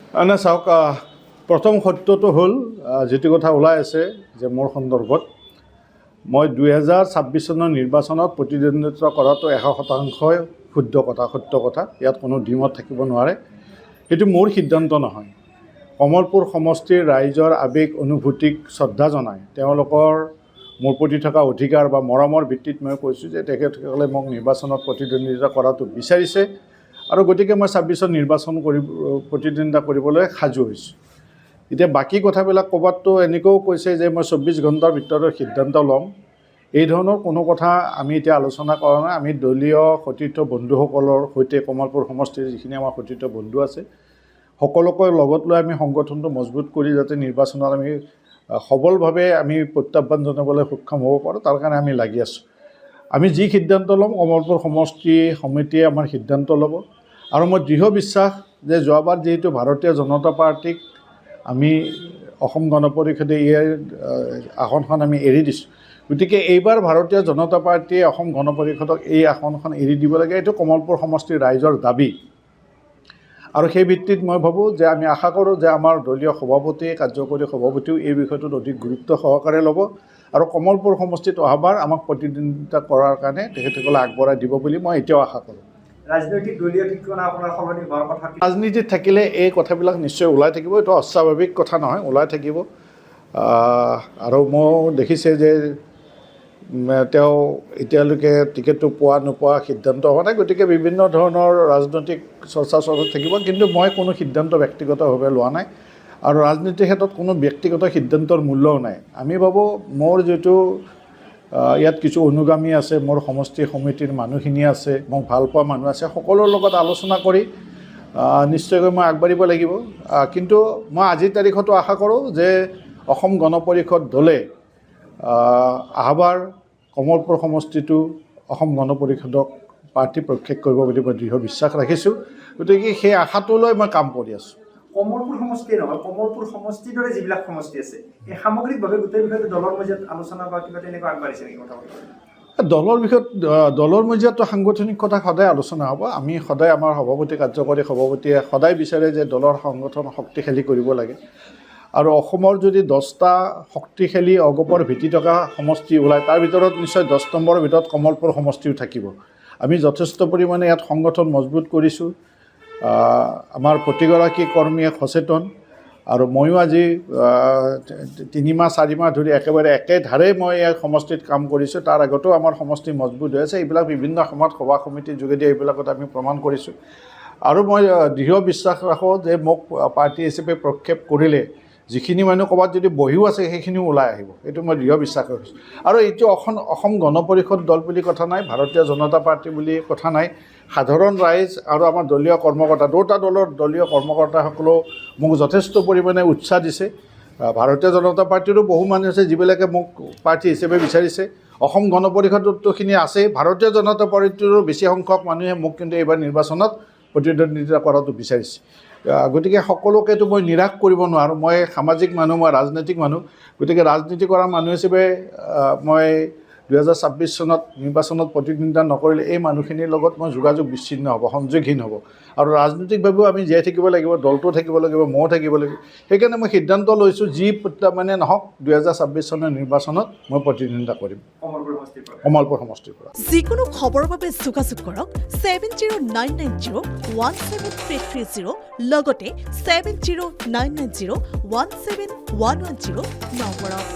না চাওক, প্ৰথম সত্যটো হ'ল যিটো কথা ওলাই আছে যে মোৰ সন্দৰ্ভত মই 2026 চনৰ নিৰ্বাচনত প্ৰতিদ্বন্দ্বিতা কৰাটো 100% শুদ্ধ কথা, সত্য কথা। ইয়াত কোনো দ্বিমত থাকিব নোৱাৰে। সেইটো মোৰ সিদ্ধান্ত নহয়। কমলপুৰ সমষ্টিৰ ৰাইজৰ আৱেগ অনুভূতিক শ্ৰদ্ধা জনাই তেওঁলোকৰ মোৰ প্ৰতি থকা অধিকাৰ বা মৰমৰ ভিত্তিত মই কৈছোঁ যে তেখেতসকলে মোক নিৰ্বাচনত প্ৰতিদ্বন্দ্বিতা কৰাটো বিচাৰিছে আৰু গতিকে মই 26 নিৰ্বাচন প্ৰতিদ্বন্দ্বিতা কৰিবলৈ সাজু হৈছোঁ। এতিয়া বাকী কথাবিলাক ক'ৰবাততো এনেকৈও কৈছে যে মই 24 ঘণ্টাৰ ভিতৰত সিদ্ধান্ত ল'ম। এই ধৰণৰ কোনো কথা আমি এতিয়া আলোচনা কৰা নাই। আমি দলীয় সতীৰ্থ বন্ধুসকলৰ সৈতে কমলপুৰ সমষ্টিৰ যিখিনি আমাৰ সতীৰ্থ বন্ধু আছে সকলোকে লগত লৈ আমি সংগঠনটো মজবুত কৰি যাতে নিৰ্বাচনত আমি সবলভাৱে আমি প্ৰত্যাহ্বান জনাবলৈ সক্ষম হ'ব পাৰোঁ, তাৰ কাৰণে আমি লাগি আছোঁ। আমি যি সিদ্ধান্ত ল'ম কমলপুৰ সমষ্টি সমিতিয়ে আমাৰ সিদ্ধান্ত ল'ব আৰু মই দৃঢ় বিশ্বাস যে যোৱাবাৰ যিহেতু ভাৰতীয় জনতা পাৰ্টীক আমি অসম গণ পৰিষদে ইয়াৰ আসনখন আমি এৰি দিছোঁ, গতিকে এইবাৰ ভাৰতীয় জনতা পাৰ্টীয়ে অসম গণ পৰিষদক এই আসনখন এৰি দিব লাগে। এইটো কমলপুৰ সমষ্টিৰ ৰাইজৰ দাবী আৰু সেই ভিত্তিত মই ভাবোঁ যে আমি আশা কৰোঁ যে আমাৰ দলীয় সভাপতিয়ে কাৰ্যকৰী সভাপতিও এই বিষয়টোত অধিক গুৰুত্ব সহকাৰে ল'ব আৰু কমলপুৰ সমষ্টিত অহাবাৰ আমাক প্ৰতিদ্বন্দ্বিতা কৰাৰ কাৰণে তেখেতসকলে আগবঢ়াই দিব বুলি মই এতিয়াও আশা কৰোঁ। ৰাজনৈতিক দলীয় ঠিকনা আপোনাৰ সলনি হোৱাৰ কথা ৰাজনীতিত থাকিলে এই কথাবিলাক নিশ্চয় ওলাই থাকিব। এইটো অস্বাভাৱিক কথা নহয়, ওলাই থাকিব। আৰু মই দেখিছে যে তেওঁ এতিয়ালৈকে টিকেটটো পোৱা নোপোৱা সিদ্ধান্ত হোৱা নাই, গতিকে বিভিন্ন ধৰণৰ ৰাজনৈতিক চৰ্চা চলি থাকিব। কিন্তু মই কোনো সিদ্ধান্ত ব্যক্তিগতভাৱে লোৱা নাই আৰু ৰাজনীতিৰ ক্ষেত্ৰত কোনো ব্যক্তিগত সিদ্ধান্তৰ মূল্যও নাই। আমি ভাবোঁ মোৰ যিটো ইয়াত কিছু অনুগামী আছে, মোৰ সমষ্টি সমিতিৰ মানুহখিনি আছে, মোক ভাল পোৱা মানুহ আছে, সকলোৰ লগত আলোচনা কৰি নিশ্চয়কৈ মই আগবাঢ়িব লাগিব। কিন্তু মই আজিৰ তাৰিখতো আশা কৰোঁ যে অসম গণ পৰিষদ দলে অহাবাৰ কমলপুৰ সমষ্টিটো অসম গণ পৰিষদক প্ৰাৰ্থী প্ৰক্ষেপ কৰিব বুলি মই দৃঢ় বিশ্বাস ৰাখিছোঁ। গতিকে সেই আশাটো লৈ মই কাম কৰি আছোঁ। কমলপুৰ সমষ্টিয়ে নহয়, কমলপুৰ সমষ্টিৰ দৰে যিবিলাক সমষ্টি আছে এই সামগ্ৰিকভাৱে গোটেই বিষয়টো দলৰ মাজত আলোচনা বা কিবা তেনেকুৱা আগবাঢ়িছে নেকি কথা? দলৰ বিষয়ত দলৰ মজিয়াততো সাংগঠনিক কথা সদায় আলোচনা হ'ব। আমি সদায় আমাৰ সভাপতি কাৰ্যকৰী সভাপতিয়ে সদায় বিচাৰে যে দলৰ সংগঠন শক্তিশালী কৰিব লাগে আৰু অসমৰ যদি 10টা শক্তিশালী অগপৰ ভেটি থকা সমষ্টি ওলায় তাৰ ভিতৰত নিশ্চয় 10 নম্বৰৰ ভিতৰত কমলপুৰ সমষ্টিও থাকিব। আমি যথেষ্ট পৰিমাণে ইয়াত সংগঠন মজবুত কৰিছোঁ। আমাৰ প্ৰতিগৰাকী কৰ্মীয়ে সচেতন আৰু ময়ো আজি 3 মাহ 4 মাহ ধৰি একেবাৰে একেধাৰে মই এই সমষ্টিত কাম কৰিছোঁ। তাৰ আগতেও আমাৰ সমষ্টি মজবুত হৈ আছে। এইবিলাক বিভিন্ন সময়ত সভা সমিতিৰ যোগেদি এইবিলাকত আমি প্ৰমাণ কৰিছোঁ আৰু মই দৃঢ় বিশ্বাস ৰাখোঁ যে মোক পাৰ্টি হিচাপে প্ৰক্ষেপ কৰিলে যিখিনি মানুহ ক'ৰবাত যদি বহিও আছে সেইখিনিও ওলাই আহিব। এইটো মই দৃঢ় বিশ্বাস ৰাখিছোঁ। আৰু এইটো অসম গণ পৰিষদ দল বুলি কথা নাই, ভাৰতীয় জনতা পাৰ্টি বুলি কথা নাই। সাধাৰণ ৰাইজ আৰু আমাৰ দলীয় কৰ্মকৰ্তা, দুটা দলৰ দলীয় কৰ্মকৰ্তাসকলেও মোক যথেষ্ট পৰিমাণে উৎসাহ দিছে। ভাৰতীয় জনতা পাৰ্টিৰো বহু মানুহ আছে যিবিলাকে মোক প্ৰাৰ্থী হিচাপে বিচাৰিছে। অসম গণ পৰিষদটোখিনি আছে। ভাৰতীয় জনতা পাৰ্টিৰো বেছি সংখ্যক মানুহে মোক কিন্তু এইবাৰ নিৰ্বাচনত প্ৰতিদ্বন্দ্বিতা কৰাটো বিচাৰিছে। গতিকে সকলোকেতো মই নিৰাশ কৰিব নোৱাৰোঁ। মই সামাজিক মানুহ, মই ৰাজনৈতিক মানুহ। গতিকে ৰাজনীতি কৰা মানুহ হিচাপে মই 2026 চনত নিৰ্বাচনত প্ৰতিদ্বন্দ্বিতা নকৰিলে এই মানুহখিনিৰ লগত মই যোগাযোগ বিচ্ছিন্ন হ'ব, সংযোগহীন হ'ব আৰু ৰাজনৈতিকভাৱেও আমি জীয়াই থাকিব লাগিব, দলটো থাকিব লাগিব, ময়ো থাকিব লাগিব। সেইকাৰণে মই সিদ্ধান্ত লৈছোঁ যি মানে নহওক 2026 চনৰ নিৰ্বাচনত মই প্ৰতিদ্বন্দ্বিতা কৰিম কমলপুৰ সমষ্টিৰ পৰা। যিকোনো খবৰৰ বাবে যোগাযোগ কৰক 7099017330 লগতে 7099017110 নম্বৰত।